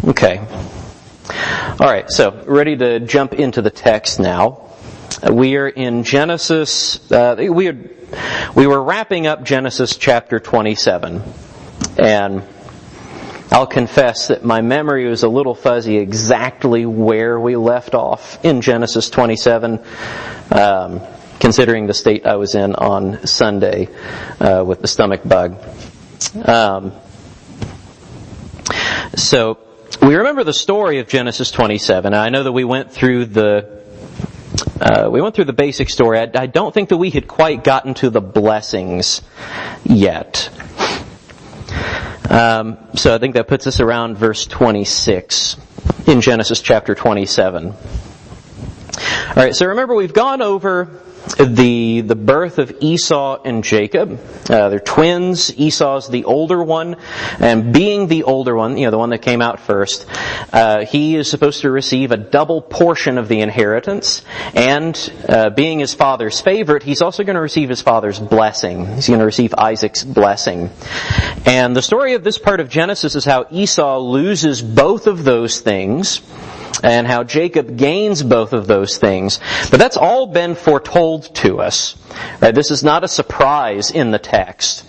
Okay. All right, so ready to jump into the text now. We are in Genesis. We were wrapping up Genesis chapter 27, and I'll confess that my memory was a little fuzzy exactly where we left off in Genesis 27, considering the state I was in on Sunday with the stomach bug. So we remember the story of Genesis 27. I know that we went through the basic story. I don't think that we had quite gotten to the blessings yet. So I think that puts us around verse 26 in Genesis chapter 27. All right, so remember we've gone over the birth of Esau and Jacob. They're twins. Esau's the older one, and being the older one, the one that came out first, he is supposed to receive a double portion of the inheritance, and being his father's favorite, he's also going to receive his father's blessing. He's going to receive Isaac's blessing. And the story of this part of Genesis is how Esau loses both of those things, and how Jacob gains both of those things. But that's all been foretold to us. Right? This is not a surprise in the text.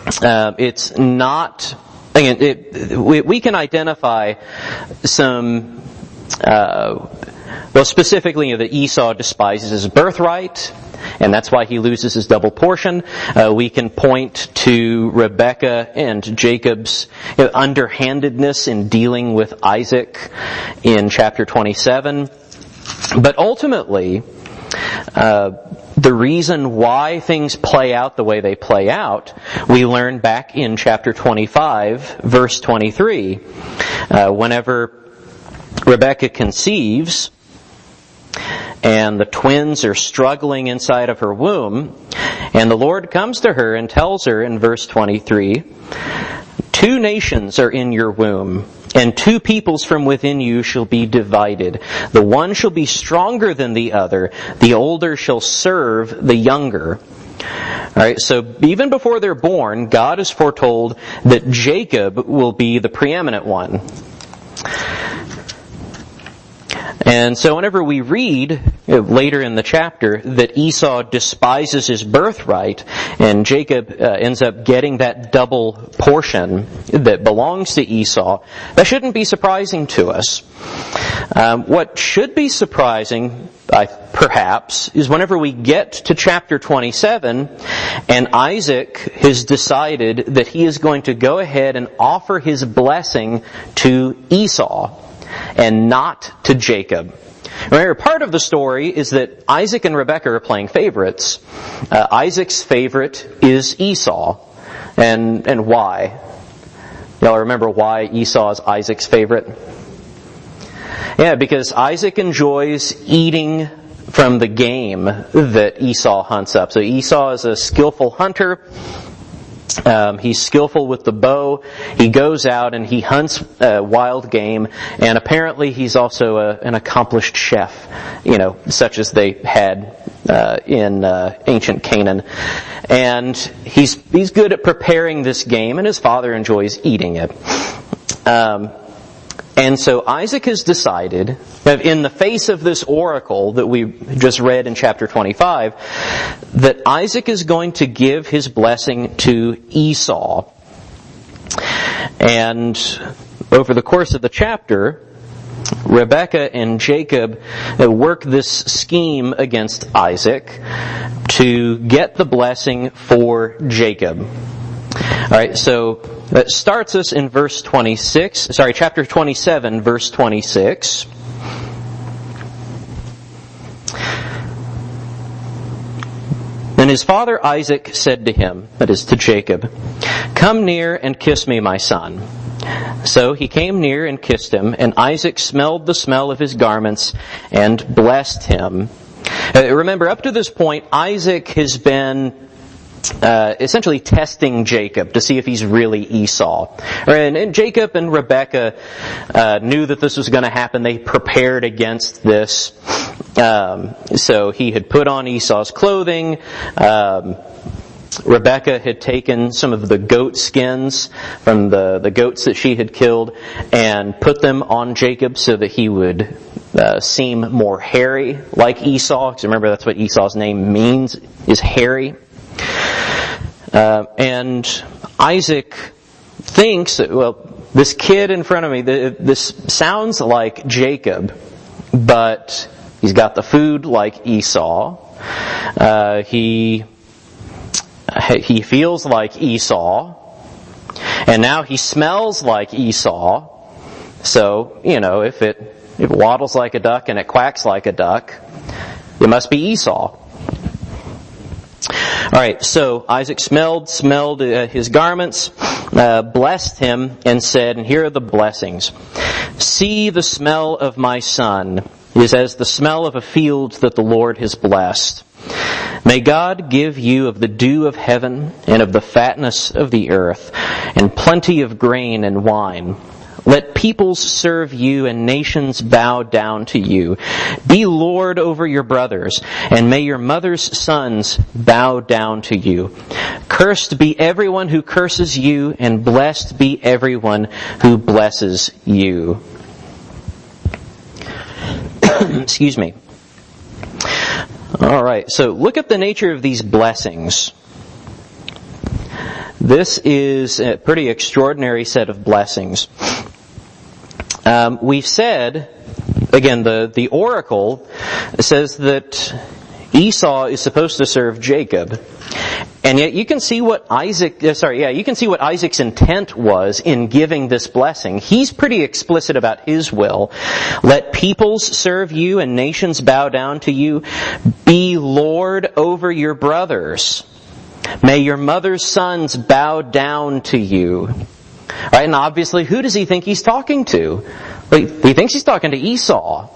It's not... we can identify some... specifically that Esau despises his birthright, and that's why he loses his double portion. We can point to Rebekah and Jacob's underhandedness in dealing with Isaac in chapter 27. But ultimately, the reason why things play out the way they play out, we learn back in chapter 25, verse 23. Whenever Rebekah conceives, and the twins are struggling inside of her womb, and the Lord comes to her and tells her in verse 23, 2 nations are in your womb, and 2 peoples from within you shall be divided. The one shall be stronger than the other. The older shall serve the younger. All right, so even before they're born, God has foretold that Jacob will be the preeminent one. And so whenever we read later in the chapter that Esau despises his birthright and Jacob ends up getting that double portion that belongs to Esau, that shouldn't be surprising to us. What should be surprising, perhaps, is whenever we get to chapter 27 and Isaac has decided that he is going to go ahead and offer his blessing to Esau and not to Jacob. Remember, part of the story is that Isaac and Rebekah are playing favorites. Isaac's favorite is Esau. And why? Y'all remember why Esau is Isaac's favorite? Yeah, because Isaac enjoys eating from the game that Esau hunts up. So Esau is a skillful hunter. He's skillful with the bow. He goes out and he hunts wild game, and apparently he's also an accomplished chef, such as they had in ancient Canaan. And he's good at preparing this game, and his father enjoys eating it. And so Isaac has decided, in the face of this oracle that we just read in chapter 25, that Isaac is going to give his blessing to Esau. And over the course of the chapter, Rebekah and Jacob work this scheme against Isaac to get the blessing for Jacob. All right, so that starts us in chapter 27, verse 26. Then his father Isaac said to him, that is to Jacob, "Come near and kiss me, my son." So he came near and kissed him, and Isaac smelled the smell of his garments and blessed him. Remember, up to this point, Isaac has been essentially testing Jacob to see if he's really Esau. And Jacob and Rebekah knew that this was going to happen. They prepared against this. So he had put on Esau's clothing. Rebekah had taken some of the goat skins from the goats that she had killed and put them on Jacob so that he would seem more hairy like Esau. Because remember, that's what Esau's name means, is hairy. And Isaac thinks that, well, this kid in front of me, this sounds like Jacob, but he's got the food like Esau. He feels like Esau, and now he smells like Esau. So, if it waddles like a duck and it quacks like a duck, it must be Esau. All right, so Isaac smelled his garments, blessed him, and said, and here are the blessings. See, the smell of my son is as the smell of a field that the Lord has blessed. May God give you of the dew of heaven and of the fatness of the earth, and plenty of grain and wine. Let peoples serve you and nations bow down to you. Be Lord over your brothers, and may your mother's sons bow down to you. Cursed be everyone who curses you, and blessed be everyone who blesses you. Excuse me. All right, so look at the nature of these blessings. This is a pretty extraordinary set of blessings. We've said, again, the oracle says that Esau is supposed to serve Jacob. And yet you can see what Isaac's intent was in giving this blessing. He's pretty explicit about his will. Let peoples serve you and nations bow down to you. Be Lord over your brothers. May your mother's sons bow down to you. All right, and obviously, who does he think he's talking to? Well, he thinks he's talking to Esau.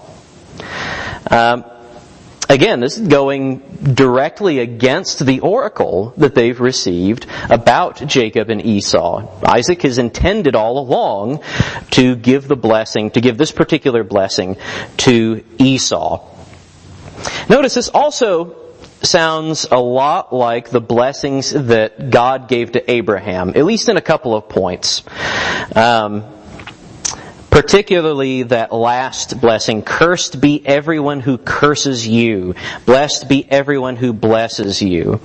Again, this is going directly against the oracle that they've received about Jacob and Esau. Isaac has intended all along to give this particular blessing to Esau. Notice this also sounds a lot like the blessings that God gave to Abraham, at least in a couple of points. Particularly that last blessing, cursed be everyone who curses you, blessed be everyone who blesses you.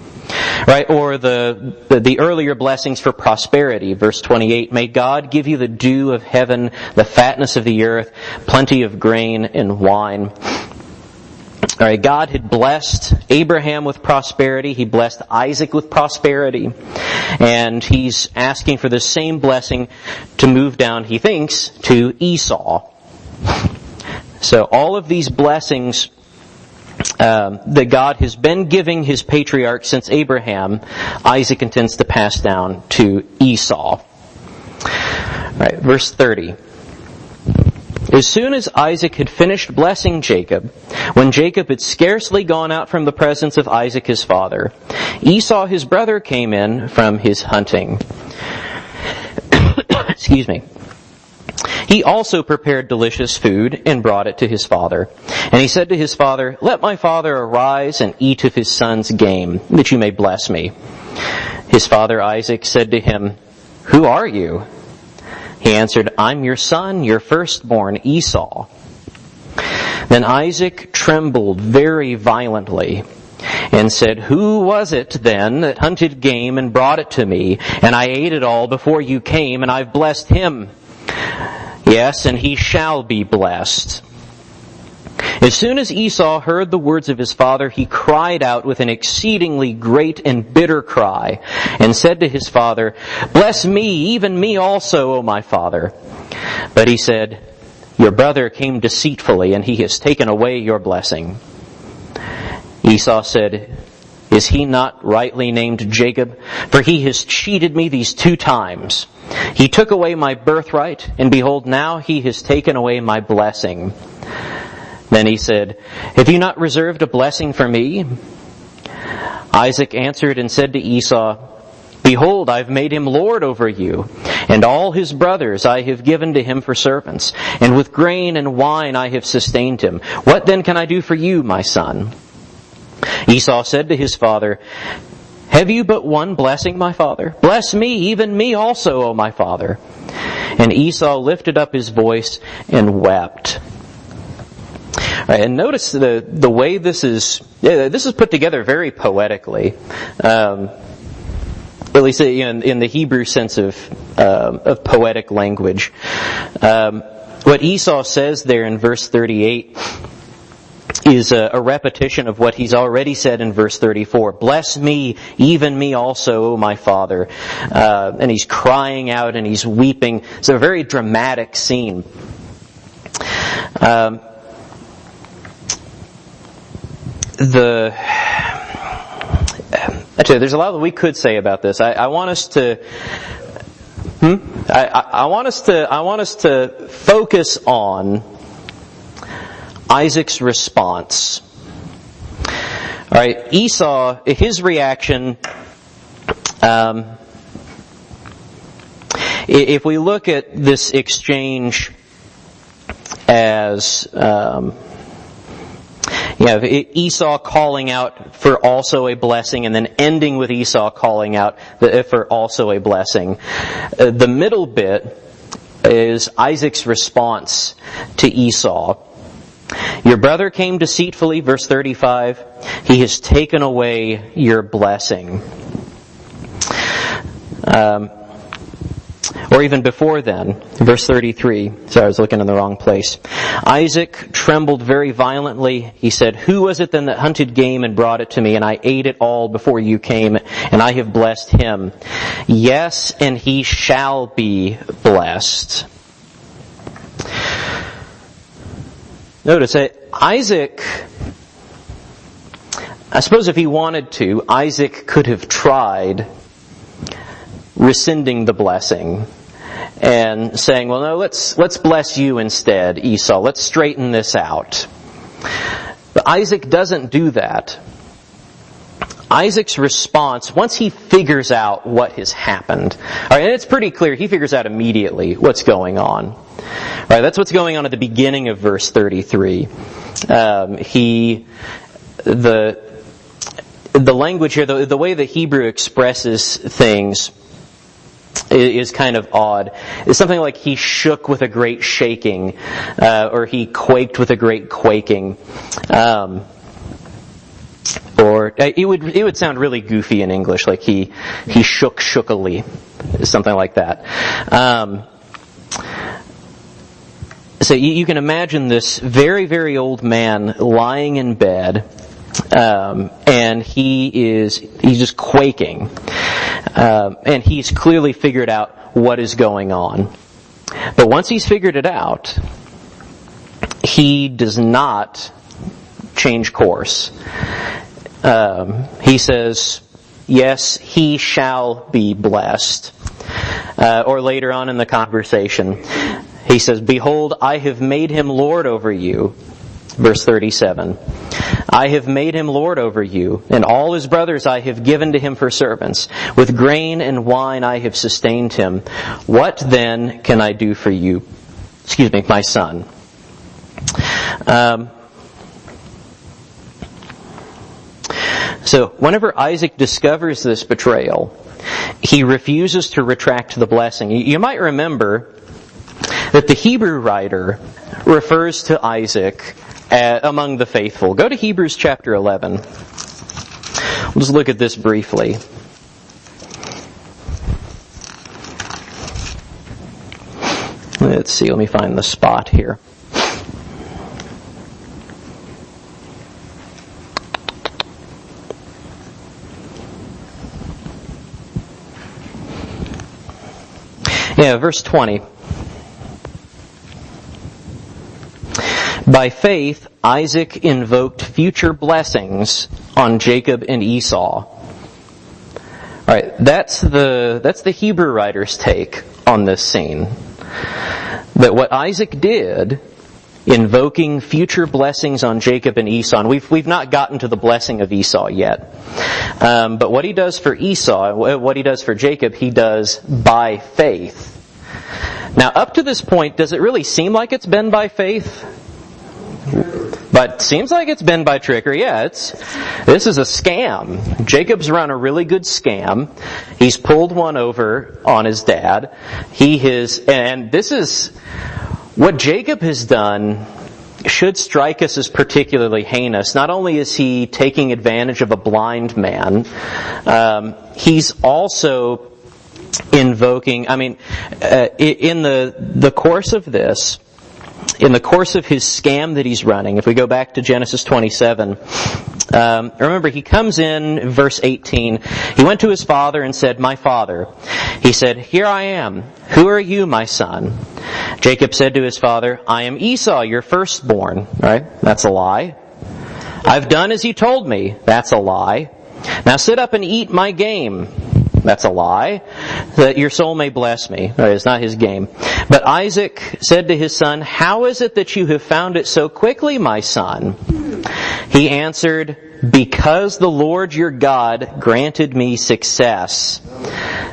Right? Or the earlier blessings for prosperity, verse 28, may God give you the dew of heaven, the fatness of the earth, plenty of grain and wine. All right, God had blessed Abraham with prosperity. He blessed Isaac with prosperity. And he's asking for the same blessing to move down, he thinks, to Esau. So all of these blessings that God has been giving his patriarch since Abraham, Isaac intends to pass down to Esau. All right, verse 30. As soon as Isaac had finished blessing Jacob, when Jacob had scarcely gone out from the presence of Isaac his father, Esau his brother came in from his hunting. Excuse me. He also prepared delicious food and brought it to his father. And he said to his father, let my father arise and eat of his son's game, that you may bless me. His father Isaac said to him, who are you? He answered, I'm your son, your firstborn, Esau. Then Isaac trembled very violently and said, who was it then that hunted game and brought it to me? And I ate it all before you came, and I've blessed him. Yes, and he shall be blessed. As soon as Esau heard the words of his father, he cried out with an exceedingly great and bitter cry, and said to his father, bless me, even me also, O my father. But he said, your brother came deceitfully, and he has taken away your blessing. Esau said, is he not rightly named Jacob? For he has cheated me these 2 times. He took away my birthright, and behold, now he has taken away my blessing. Then he said, have you not reserved a blessing for me? Isaac answered and said to Esau, behold, I've made him lord over you, and all his brothers I have given to him for servants, and with grain and wine I have sustained him. What then can I do for you, my son? Esau said to his father, Have you but one blessing, my father? Bless me, even me also, O my father. And Esau lifted up his voice and wept. Right, and notice the way this is put together very poetically, at least in the Hebrew sense of poetic language. What Esau says there in verse 38 is a repetition of what he's already said in verse 34. Bless me, even me also, O my father. And he's crying out and he's weeping. It's a very dramatic scene. Actually, there's a lot that we could say about this. I want us to. I want us to focus on Isaac's response. All right, Esau, his reaction. If we look at this exchange as Esau calling out for also a blessing, and then ending with Esau calling out for also a blessing. The middle bit is Isaac's response to Esau. Your brother came deceitfully, verse 35. He has taken away your blessing. Or even before then, verse 33. Sorry, I was looking in the wrong place. Isaac trembled very violently. He said, who was it then that hunted game and brought it to me, and I ate it all before you came, and I have blessed him? Yes, and he shall be blessed. Notice that Isaac, I suppose if he wanted to, Isaac could have tried rescinding the blessing and saying, well, no, let's bless you instead, Esau. Let's straighten this out. But Isaac doesn't do that. Isaac's response, once he figures out what has happened, all right, and it's pretty clear, he figures out immediately what's going on. All right, that's what's going on at the beginning of verse 33. The language here, the way the Hebrew expresses things is kind of odd. It's something like he shook with a great shaking, or he quaked with a great quaking. Or it would sound really goofy in English, like he shook shookily, something like that. So you can imagine this very, very old man lying in bed, and he's just quaking, and he's clearly figured out what is going on. But once he's figured it out, he does not change course. He says, yes, he shall be blessed. Or later on in the conversation, he says, behold, I have made him Lord over you. Verse 37. I have made him Lord over you, and all his brothers I have given to him for servants. With grain and wine I have sustained him. What then can I do for you? My son. So whenever Isaac discovers this betrayal, he refuses to retract the blessing. You might remember that the Hebrew writer refers to Isaac among the faithful. Go to Hebrews chapter 11. We'll just look at this briefly. Let's see, let me find the spot here. Yeah, verse 20. By faith, Isaac invoked future blessings on Jacob and Esau. All right, that's the Hebrew writer's take on this scene. That what Isaac did, invoking future blessings on Jacob and Esau, and we've not gotten to the blessing of Esau yet. But what he does for Esau, what he does for Jacob, he does by faith. Now, up to this point, does it really seem like it's been by faith? But seems like it's been by trickery. Yeah, this is a scam. Jacob's run a really good scam. He's pulled one over on his dad. And this is what Jacob has done should strike us as particularly heinous. Not only is he taking advantage of a blind man, he's also invoking, in the course of this, in the course of his scam that he's running, if we go back to Genesis 27, remember he comes in, verse 18, he went to his father and said, "My father." He said, "Here I am. Who are you, my son?" Jacob said to his father, "I am Esau, your firstborn." Right? That's a lie. "I've done as you told me." That's a lie. "Now sit up and eat my game." That's a lie. "That your soul may bless me." Right, it's not his game. But Isaac said to his son, "How is it that you have found it so quickly, my son?" He answered, "Because the Lord your God granted me success."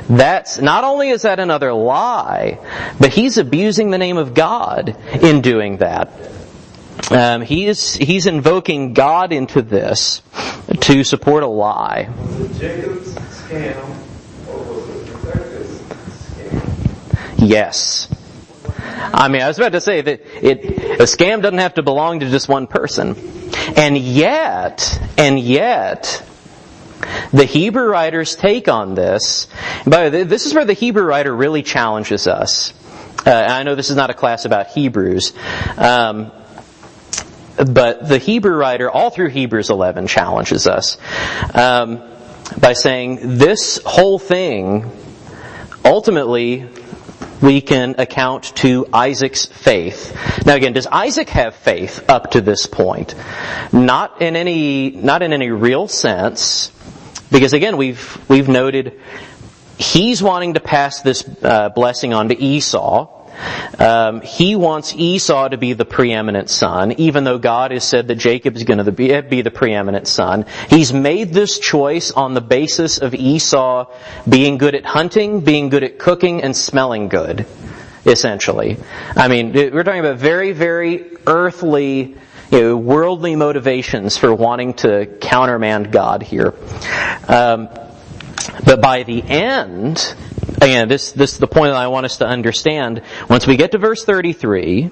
That's, not only is that another lie, but he's abusing the name of God in doing that. He's invoking God into this to support a lie. Was it Jacob's scam or was it Rebecca's scam? Yes. I was about to say that a scam doesn't have to belong to just one person. And yet, the Hebrew writer's take on this, by the way, this is where the Hebrew writer really challenges us. I know this is not a class about Hebrews, but the Hebrew writer, all through Hebrews 11, challenges us by saying this whole thing, ultimately, we can account to Isaac's faith. Now again, does Isaac have faith up to this point? Not in any real sense, because again, we've noted he's wanting to pass this blessing on to Esau. He wants Esau to be the preeminent son, even though God has said that Jacob is going to be the preeminent son. He's made this choice on the basis of Esau being good at hunting, being good at cooking, and smelling good, essentially. We're talking about very, very earthly, worldly motivations for wanting to countermand God here. But by the end, again, this is the point that I want us to understand. Once we get to verse 33,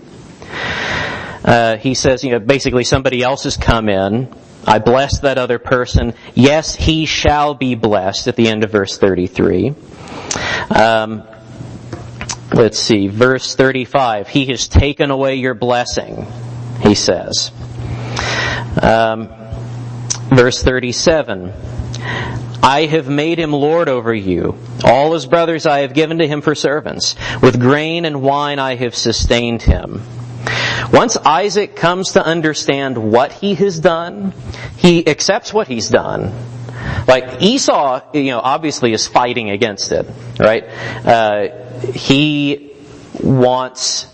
he says, basically somebody else has come in. I blessed that other person. Yes, he shall be blessed at the end of verse 33. Let's see, verse 35. He has taken away your blessing, he says. Verse 37. I have made him lord over you. All his brothers I have given to him for servants. With grain and wine I have sustained him. Once Isaac comes to understand what he has done, he accepts what he's done. Like Esau, obviously is fighting against it, right? He wants,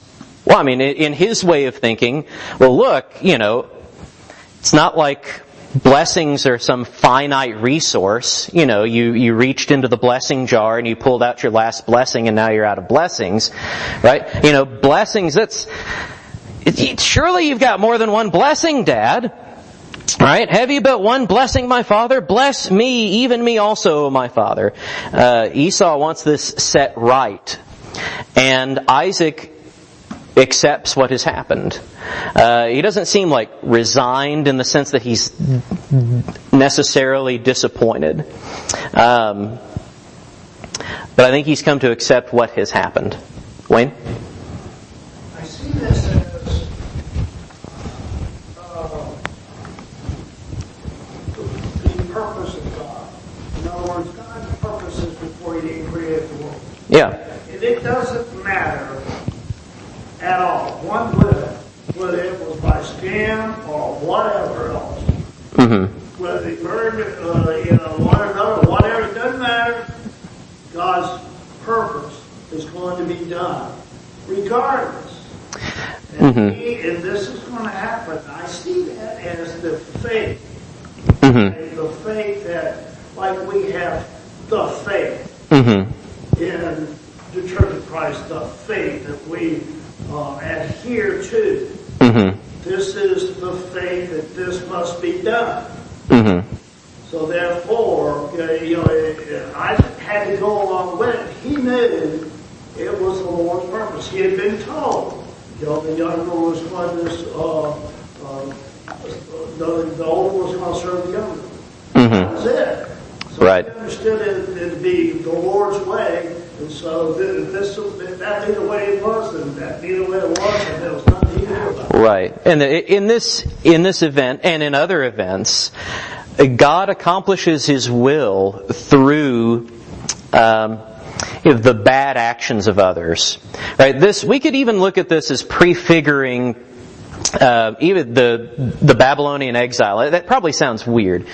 in his way of thinking, well look, it's not like blessings are some finite resource. You reached into the blessing jar and you pulled out your last blessing and now you're out of blessings. Right? Blessings, surely you've got more than one blessing, Dad. Right? Have you but one blessing, my father? Bless me, even me also, my father. Esau wants this set right. And Isaac accepts what has happened. He doesn't seem like resigned in the sense that he's necessarily disappointed. But I think he's come to accept what has happened. Wayne? I see this as the purpose of God. In other words, God's purposes before He didn't create the world. Yeah. And it doesn't matter at all, one bit, whether it was by scam or whatever else. Mm-hmm. Whether they burned, whatever, it doesn't matter. God's purpose is going to be done, regardless. And, mm-hmm. And this is going to happen. I see that as the faith. Mm-hmm. The faith that, like we have the faith mm-hmm. in the Church of Christ, the faith that we adhere to. Mm-hmm. this is the faith that this must be done. Mm-hmm. So therefore, Isaac had to go along with it. He knew it was the Lord's purpose. He had been told, the younger was going to, the older was going to serve the younger. Mm-hmm. That was it. So Right. he understood it to be the Lord's way, and so that be the way it was, and that be the way it was, and there was nothing he could do about it. Right. And in this event and in other events, God accomplishes His will through the bad actions of others. Right. We could even look at this as prefiguring even the Babylonian exile. That probably sounds weird.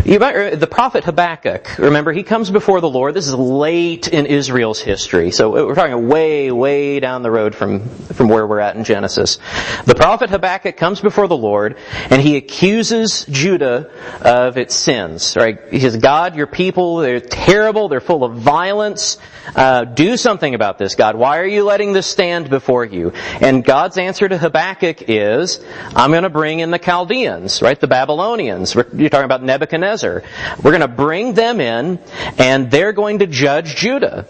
The prophet Habakkuk, remember, he comes before the Lord. This is late in Israel's history. So we're talking way, way down the road from where we're at in Genesis. The prophet Habakkuk comes before the Lord and he accuses Judah of its sins. Right? He says, God, your people, they're terrible. They're full of violence. Do something about this, God. Why are you letting this stand before you? And God's answer to Habakkuk is, I'm going to bring in the Chaldeans, right? The Babylonians. You're talking about Nebuchadnezzar. We're going to bring them in, and they're going to judge Judah.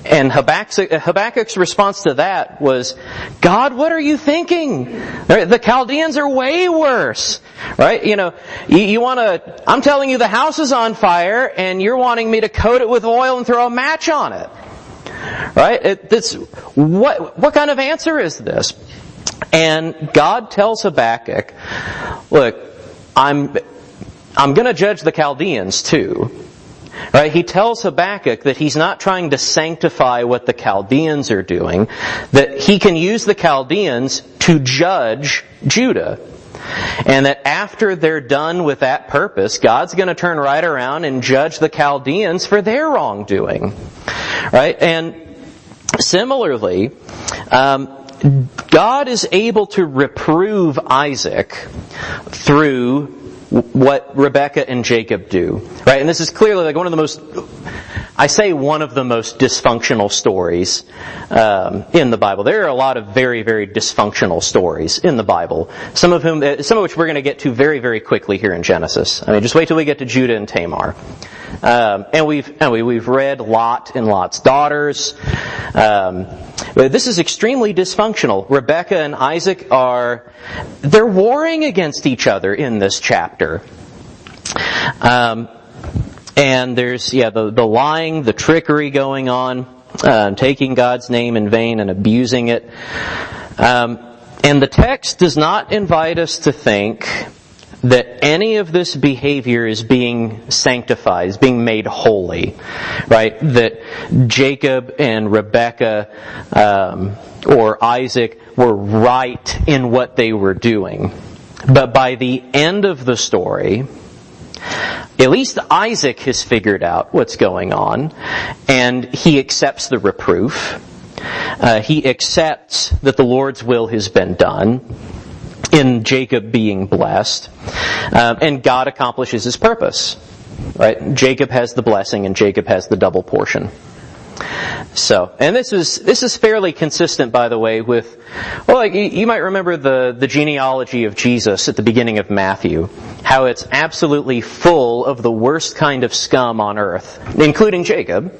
And Habakkuk's response to that was, God, what are you thinking? The Chaldeans are way worse. Right? You want to, I'm telling you the house is on fire, and you're wanting me to coat it with oil and throw a match on it. Right? What kind of answer is this? And God tells Habakkuk, look, I'm going to judge the Chaldeans too. Right? He tells Habakkuk that he's not trying to sanctify what the Chaldeans are doing, that he can use the Chaldeans to judge Judah. And that after they're done with that purpose, God's going to turn right around and judge the Chaldeans for their wrongdoing. Right? And similarly, God is able to reprove Isaac through what Rebekah and Jacob do. Right? And this is clearly like one of the most dysfunctional stories in the Bible. There are a lot of very, very dysfunctional stories in the Bible. Some of which we're going to get to very, very quickly here in Genesis. I mean, just wait till we get to Judah and Tamar. And we've read Lot and Lot's daughters. But this is extremely dysfunctional. Rebekah and Isaac they're warring against each other in this chapter. And there's, the lying, the trickery going on, taking God's name in vain and abusing it. And the text does not invite us to think that any of this behavior is being sanctified, is being made holy, right? That Jacob and Rebekah or Isaac were right in what they were doing. But by the end of the story, at least Isaac has figured out what's going on, and he accepts the reproof. He accepts that the Lord's will has been done in Jacob being blessed, and God accomplishes His purpose. Right? Jacob has the blessing, and Jacob has the double portion. So, and this is fairly consistent, by the way, with, you might remember the genealogy of Jesus at the beginning of Matthew, how it's absolutely full of the worst kind of scum on earth, including Jacob.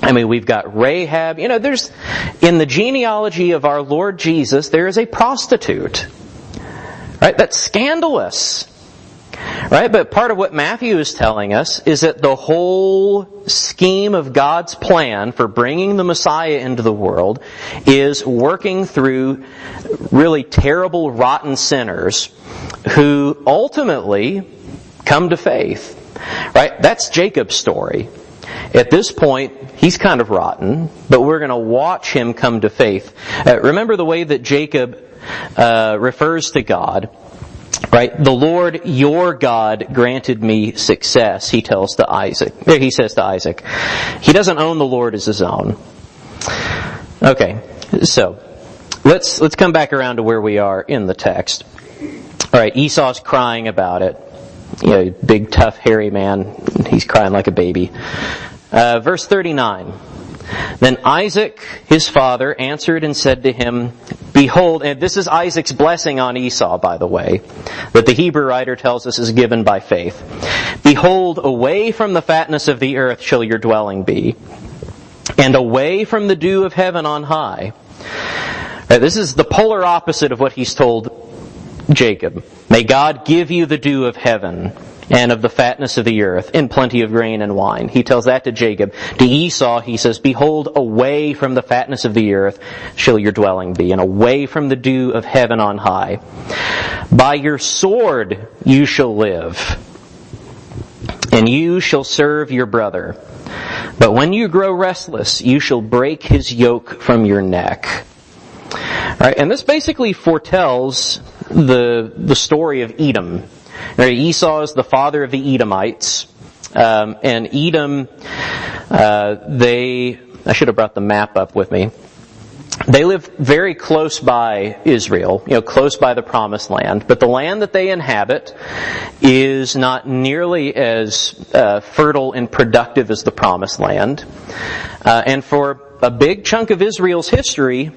We've got Rahab. There's, in the genealogy of our Lord Jesus, there is a prostitute. Right? That's scandalous. Right? But part of what Matthew is telling us is that the whole scheme of God's plan for bringing the Messiah into the world is working through really terrible, rotten sinners who ultimately come to faith. Right? That's Jacob's story. At this point, he's kind of rotten, but we're going to watch him come to faith. Remember the way that Jacob refers to God. Right? The Lord, your God, granted me success, he says to Isaac. He doesn't own the Lord as his own. Okay, so let's come back around to where we are in the text. Alright, Esau's crying about it. Big, tough, hairy man. He's crying like a baby. Verse 39. Then Isaac, his father, answered and said to him, Behold, and this is Isaac's blessing on Esau, by the way, that the Hebrew writer tells us is given by faith. Behold, away from the fatness of the earth shall your dwelling be, and away from the dew of heaven on high. Right, this is the polar opposite of what he's told Jacob. May God give you the dew of heaven and of the fatness of the earth, in plenty of grain and wine. He tells that to Jacob. To Esau, he says, Behold, away from the fatness of the earth shall your dwelling be, and away from the dew of heaven on high. By your sword you shall live, and you shall serve your brother. But when you grow restless, you shall break his yoke from your neck. All right, and this basically foretells the story of Edom. Right, Esau is the father of the Edomites, and Edom, I should have brought the map up with me. They live very close by Israel, close by the Promised Land, but the land that they inhabit is not nearly as fertile and productive as the Promised Land. And for a big chunk of Israel's history,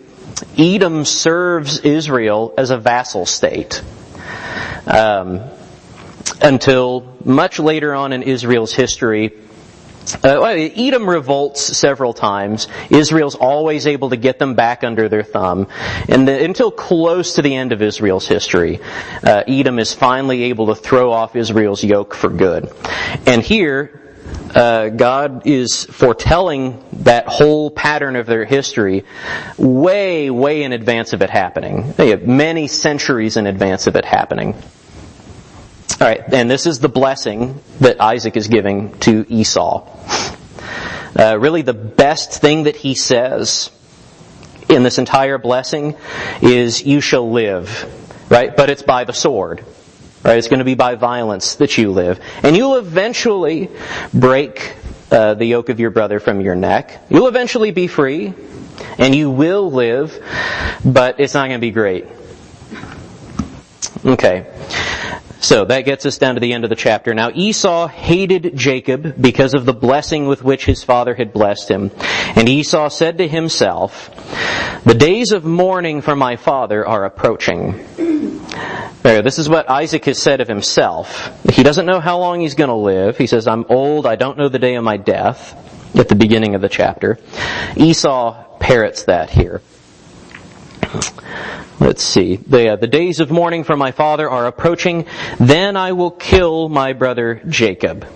Edom serves Israel as a vassal state. Until much later on in Israel's history, Edom revolts several times. Israel's always able to get them back under their thumb. And until close to the end of Israel's history, Edom is finally able to throw off Israel's yoke for good. And here, God is foretelling that whole pattern of their history way, way in advance of it happening. Many centuries in advance of it happening. All right, and this is the blessing that Isaac is giving to Esau. Really the best thing that he says in this entire blessing is, you shall live, right? But it's by the sword, right? It's going to be by violence that you live. And you'll eventually break the yoke of your brother from your neck. You'll eventually be free, and you will live, but it's not going to be great. Okay. So that gets us down to the end of the chapter. Now Esau hated Jacob because of the blessing with which his father had blessed him. And Esau said to himself, The days of mourning for my father are approaching. This is what Isaac has said of himself. He doesn't know how long he's going to live. He says, I'm old, I don't know the day of my death, at the beginning of the chapter. Esau parrots that here. Let's see. The days of mourning for my father are approaching. Then I will kill my brother Jacob.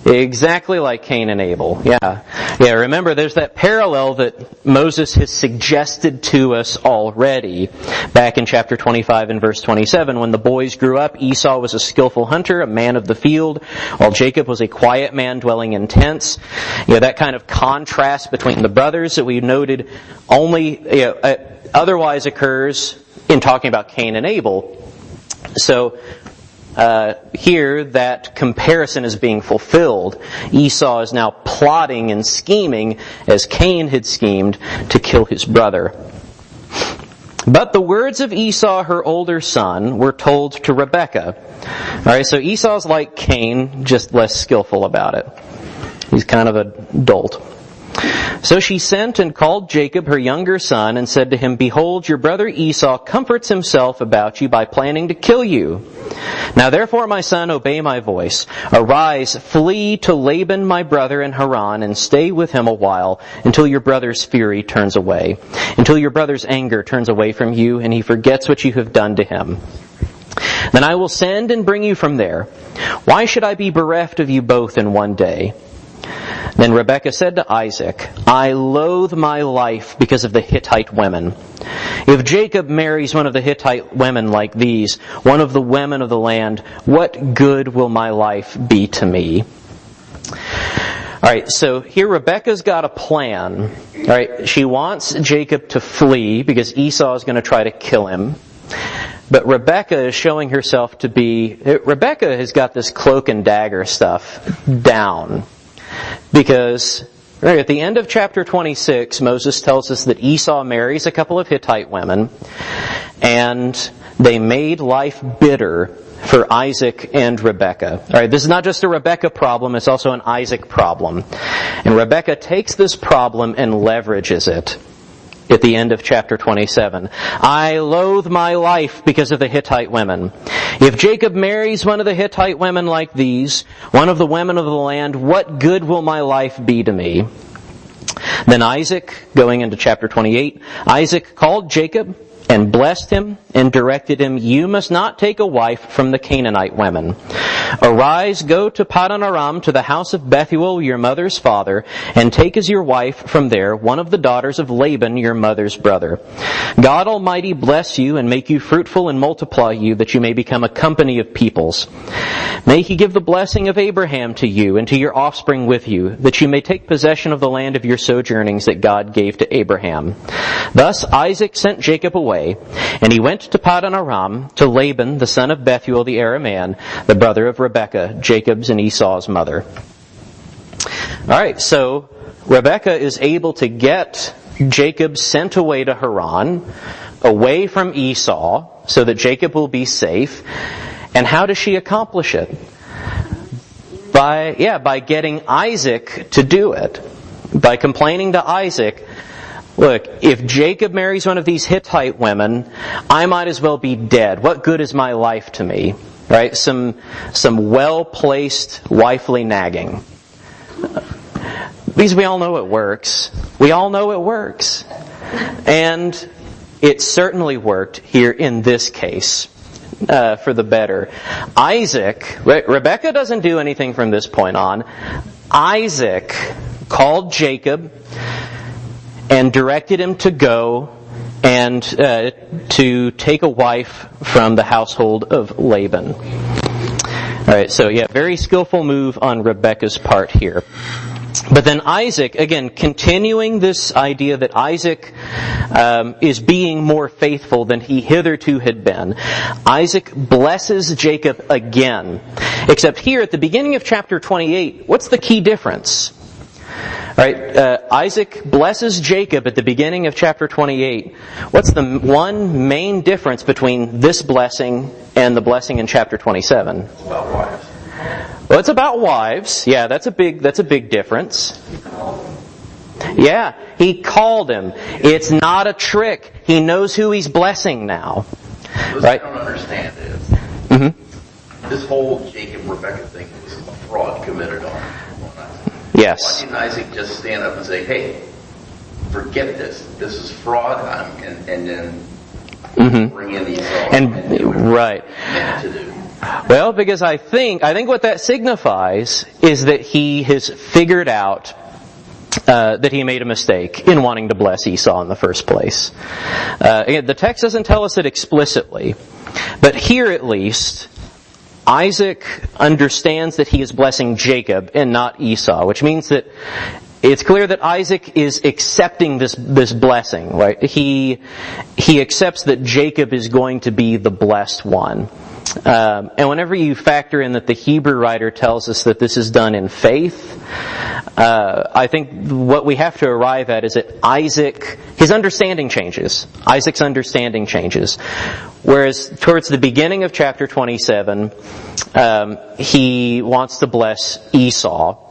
Exactly like Cain and Abel. Yeah, remember there's that parallel that Moses has suggested to us already back in chapter 25 and verse 27. When the boys grew up, Esau was a skillful hunter, a man of the field, while Jacob was a quiet man dwelling in tents. That kind of contrast between the brothers that we noted only otherwise occurs in talking about Cain and Abel. So here that comparison is being fulfilled. Esau is now plotting and scheming as Cain had schemed to kill his brother. But the words of Esau, her older son, were told to Rebekah. Alright, so Esau's like Cain, just less skillful about it. He's kind of a dolt. So she sent and called Jacob, her younger son, and said to him, Behold, your brother Esau comforts himself about you by planning to kill you. Now therefore, my son, obey my voice. Arise, flee to Laban my brother in Haran, and stay with him a while, until your brother's fury turns away, until your brother's anger turns away from you, and he forgets what you have done to him. Then I will send and bring you from there. Why should I be bereft of you both in one day? Then Rebekah said to Isaac, I loathe my life because of the Hittite women. If Jacob marries one of the Hittite women like these, one of the women of the land, what good will my life be to me? Alright, so here Rebekah's got a plan. Alright, she wants Jacob to flee because Esau is going to try to kill him. But Rebekah is showing herself to be... Rebekah has got this cloak and dagger stuff down. Because at the end of chapter 26, Moses tells us that Esau marries a couple of Hittite women, and they made life bitter for Isaac and Rebekah. All right, this is not just a Rebekah problem, it's also an Isaac problem. And Rebekah takes this problem and leverages it at the end of chapter 27. I loathe my life because of the Hittite women. If Jacob marries one of the Hittite women like these, one of the women of the land, what good will my life be to me? Then Isaac, going into chapter 28, Isaac called Jacob and blessed him and directed him, you must not take a wife from the Canaanite women. Arise, go to Paddan Aram, to the house of Bethuel, your mother's father, and take as your wife from there one of the daughters of Laban, your mother's brother. God Almighty bless you and make you fruitful and multiply you, that you may become a company of peoples. May He give the blessing of Abraham to you and to your offspring with you, that you may take possession of the land of your sojournings that God gave to Abraham. Thus Isaac sent Jacob away, and he went to Paddan Aram, to Laban, the son of Bethuel the Aramean, the brother of Rebekah, Jacob's and Esau's mother. Alright, so Rebekah is able to get Jacob sent away to Haran, away from Esau, so that Jacob will be safe. And how does she accomplish it? By getting Isaac to do it. By complaining to Isaac, look, if Jacob marries one of these Hittite women, I might as well be dead. What good is my life to me? Right? Some well-placed wifely nagging. Because we all know it works. We all know it works. And it certainly worked here in this case. For the better. Isaac, Rebekah doesn't do anything from this point on. Isaac called Jacob and directed him to go and to take a wife from the household of Laban. Alright, so very skillful move on Rebekah's part here. But then Isaac, again, continuing this idea that Isaac is being more faithful than he hitherto had been, Isaac blesses Jacob again. Except here at the beginning of chapter 28, what's the key difference? Right, Isaac blesses Jacob at the beginning of chapter 28. What's the one main difference between this blessing and the blessing in chapter 27? It's about wives. Well, it's about wives. Yeah, that's a big difference. Yeah, he called him. It's not a trick. He knows who he's blessing now. What right? I don't understand is this whole Jacob-Rebekah thing was a fraud committed on Isaac. Yes. Why didn't Isaac just stand up and say, hey, forget this. This is fraud, and then bring in Esau and do what right. meant to do. Well, because I think what that signifies is that he has figured out that he made a mistake in wanting to bless Esau in the first place. Again, the text doesn't tell us it explicitly, but here at least, Isaac understands that he is blessing Jacob and not Esau, which means that it's clear that Isaac is accepting this blessing, right? He accepts that Jacob is going to be the blessed one. And whenever you factor in that the Hebrew writer tells us that this is done in faith, I think what we have to arrive at is that his understanding changes. Isaac's understanding changes. Whereas towards the beginning of chapter 27, he wants to bless Esau.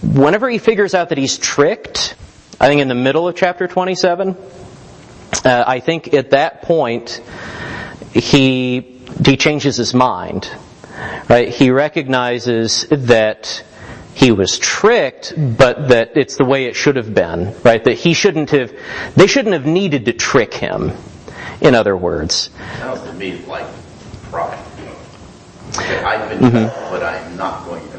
Whenever he figures out that he's tricked, I think in the middle of chapter 27, I think at that point, he changes his mind. Right? He recognizes that he was tricked, but that it's the way it should have been. Right? That they shouldn't have needed to trick him. In other words. Sounds to me like pride. I've been told, but I'm not going to,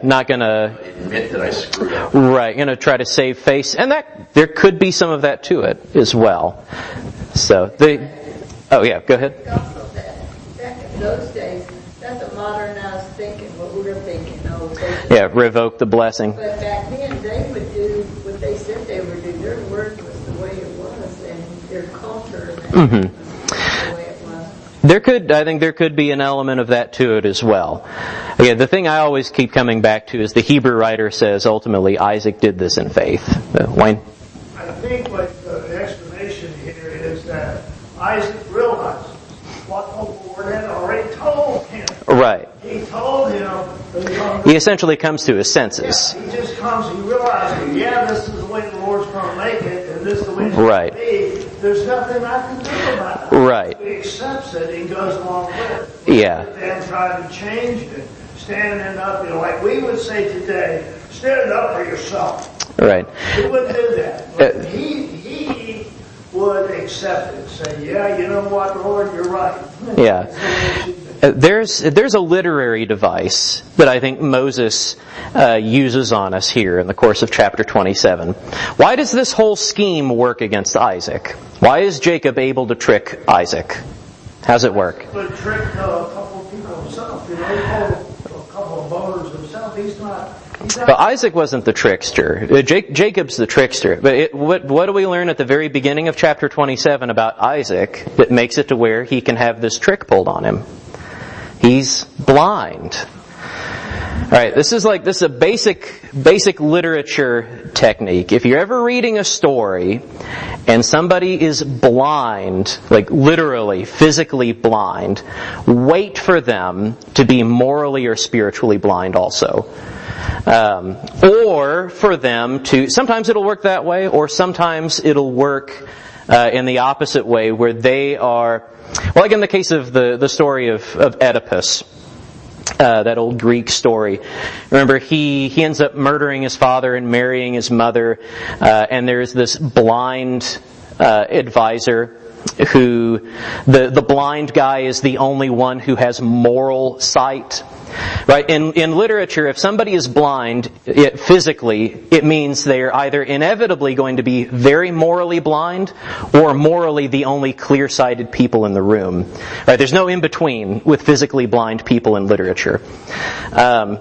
not gonna admit that I screwed up. Right, try to save face. And there could be some of that to it as well. So go ahead. Back in those days, that's a modernized thinking, what we're thinking. Revoke the blessing. But back then, they would do what they said they would do. Their word was the way it was, and their culture was the way it was. I think there could be an element of that to it as well. Again, the thing I always keep coming back to is the Hebrew writer says ultimately Isaac did this in faith. Wayne? I think what the explanation here is that Isaac realizes what the Lord Lord had already told him. Right. He told him that He essentially comes to his senses. he just comes, he realizes, this is the way the Lord's going to make it, and this is the way it's Right. going to be. There's nothing I can do about it. Right. He accepts it and goes along with it. Yeah. And trying to change it. Standing up, like we would say today, stand up for yourself. Right. He wouldn't do that. But he would accept it. Say, you know what, Lord, you're right. Yeah. There's a literary device that I think Moses uses on us here in the course of chapter 27. Why does this whole scheme work against Isaac? Why is Jacob able to trick Isaac? How's it work? But trick a couple of people himself. He told a couple of voters himself. He's not. But Isaac wasn't the trickster. Jacob's the trickster. But what do we learn at the very beginning of chapter 27 about Isaac that makes it to where he can have this trick pulled on him? He's blind. Alright, this is a basic literature technique. If you're ever reading a story and somebody is blind, like literally, physically blind, wait for them to be morally or spiritually blind also. Or for them to, sometimes it'll work that way, or sometimes it'll work in the opposite way where they are, well, like in the case of the story of Oedipus, that old Greek story. Remember, he ends up murdering his father and marrying his mother, and there's this blind advisor who, the blind guy is the only one who has moral sight. Right? In literature, if somebody is blind physically, it means they're either inevitably going to be very morally blind or morally the only clear-sighted people in the room. Right? There's no in-between with physically blind people in literature. And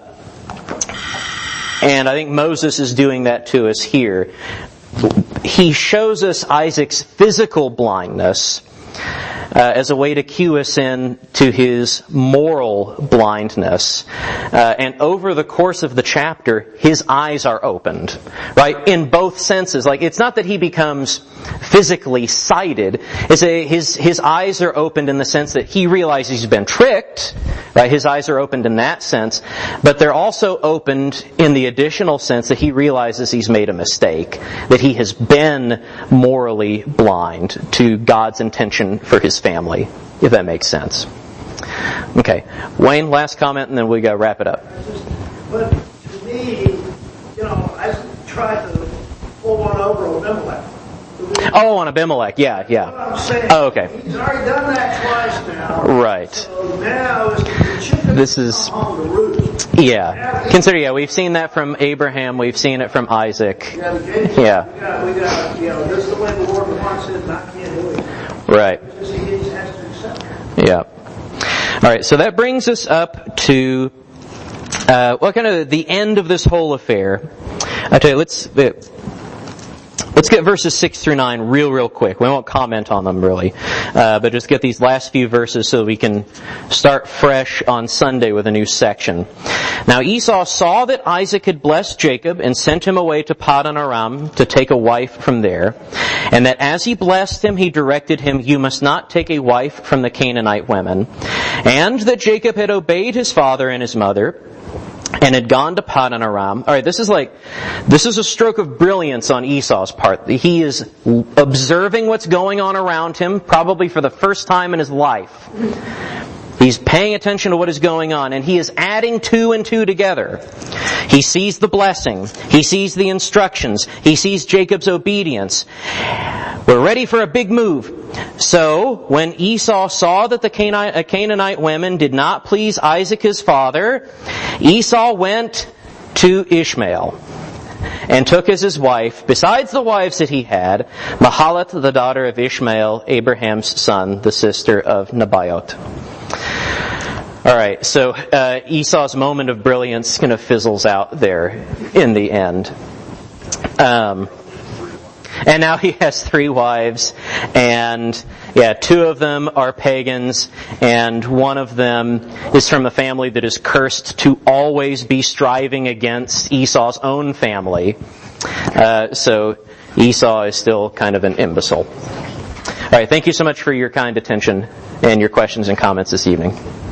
I think Moses is doing that to us here. He shows us Isaac's physical blindness as a way to cue us in to his moral blindness. And over the course of the chapter, his eyes are opened. Right? In both senses. Like, it's not that he becomes physically sighted. It's his eyes are opened in the sense that he realizes he's been tricked. Right? His eyes are opened in that sense. But they're also opened in the additional sense that he realizes he's made a mistake. That he has been morally blind to God's intention for his family, if that makes sense. Okay. Wayne, last comment, and then we gotta wrap it up. But to me, I tried to pull one over Abimelech. Oh, on Abimelech, yeah. What I'm saying, Oh, okay. He's already done that twice now. Right. So now the chicken This is, on the roost. yeah. Consider, we've seen that from Abraham, we've seen it from Isaac. Yeah. We got, this is the way the Lord wants it, and I can't do it. Right. He just has to accept it. Yeah. All right. So that brings us up to kind of the end of this whole affair. I tell you, let's get verses 6 through 9 real quick. We won't comment on them really, but just get these last few verses so we can start fresh on Sunday with a new section. Now Esau saw that Isaac had blessed Jacob and sent him away to Paddan Aram to take a wife from there, and that as he blessed him, he directed him, "You must not take a wife from the Canaanite women," and that Jacob had obeyed his father and his mother, and had gone to Paddan Aram. Alright, this is a stroke of brilliance on Esau's part. He is observing what's going on around him, probably for the first time in his life. He's paying attention to what is going on, and he is adding 2 and 2 together. He sees the blessing. He sees the instructions. He sees Jacob's obedience. We're ready for a big move. So, when Esau saw that the Canaanite women did not please Isaac his father, Esau went to Ishmael and took as his wife, besides the wives that he had, Mahalath, the daughter of Ishmael, Abraham's son, the sister of Nebaioth. Alright, so Esau's moment of brilliance kind of fizzles out there in the end. And now he has 3 wives, and 2 of them are pagans, and one of them is from a family that is cursed to always be striving against Esau's own family. So Esau is still kind of an imbecile. Alright, thank you so much for your kind attention. and your questions and comments this evening.